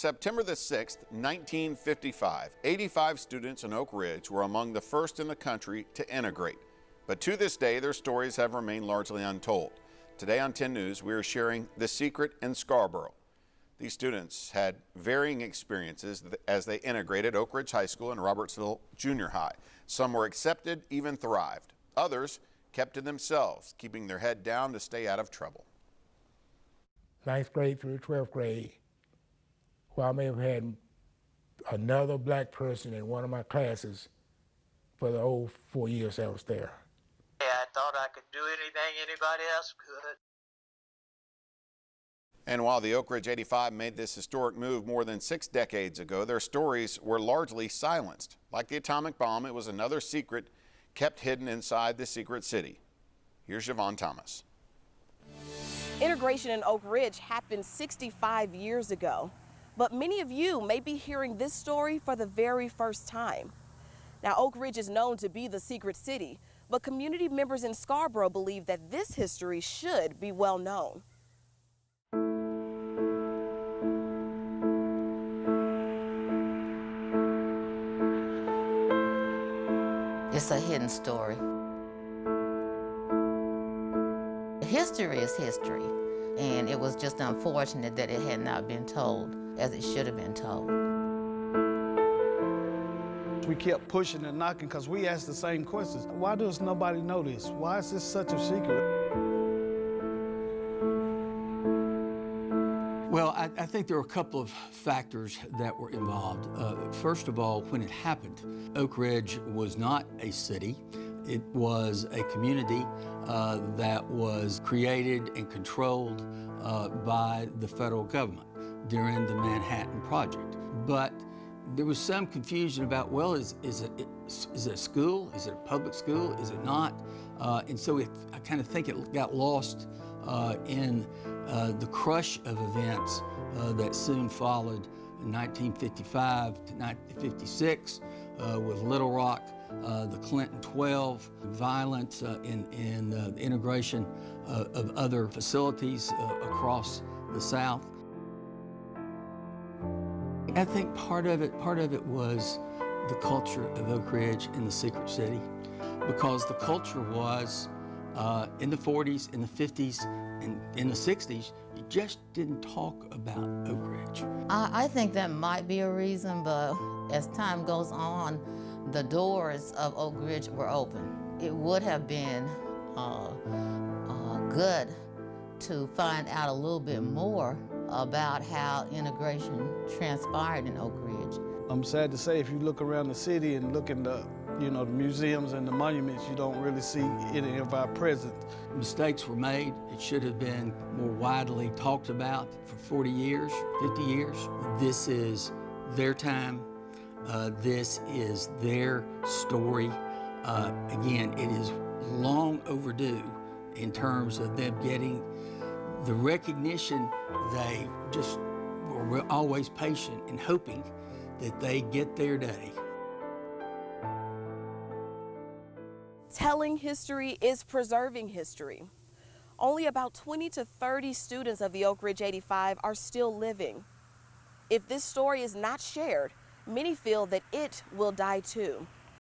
September the 6th, 1955, 85 students in Oak Ridge were among the first in the country to integrate. But to this day, their stories have remained largely untold. Today on 10 News, we are sharing the secret in Scarboro. These students had varying experiences as they integrated Oak Ridge High School and Robertsville Junior High. Some were accepted, even thrived. Others kept to themselves, keeping their head down to stay out of trouble. 9th grade through 12th grade, where I may have had another black person in one of my classes for the whole 4 years I was there. Yeah, I thought I could do anything anybody else could. And while the Oak Ridge 85 made this historic move more than 6 decades ago, their stories were largely silenced. Like the atomic bomb, it was another secret kept hidden inside the secret city. Here's Siobhan Thomas. Integration in Oak Ridge happened 65 years ago, but many of you may be hearing this story for the very first time. Now, Oak Ridge is known to be the secret city, but community members in Scarboro believe that this history should be well known. It's a hidden story. History is history, and it was just unfortunate that it had not been told as it should have been told. We kept pushing and knocking because we asked the same questions. Why does nobody know this? Why is this such a secret? Well, I think there were a couple of factors that were involved. First of all, when it happened, Oak Ridge was not a city. It was a community that was created and controlled by the federal government during the Manhattan Project. But there was some confusion about, well, is it a school? Is it a public school? Is it not? And so I kind of think it got lost in the crush of events that soon followed in 1955 to 1956 with Little Rock, the Clinton 12, violence in the integration of other facilities across the South. I think part of it was the culture of Oak Ridge in the secret city, because the culture was in the 40s, in the 50s, and in the 60s, you just didn't talk about Oak Ridge. I think that might be a reason, but as time goes on, the doors of Oak Ridge were open. It would have been good to find out a little bit more about how integration transpired in Oak Ridge. I'm sad to say, if you look around the city and look in the museums and the monuments, you don't really see any of our present. Mistakes were made. It should have been more widely talked about for 40 years, 50 years. This is their time. This is their story. Again, it is long overdue in terms of them getting the recognition. They just were always patient and hoping that they get their day. Telling history is preserving history. Only about 20 to 30 students of the Oak Ridge 85 are still living. If this story is not shared, many feel that it will die too.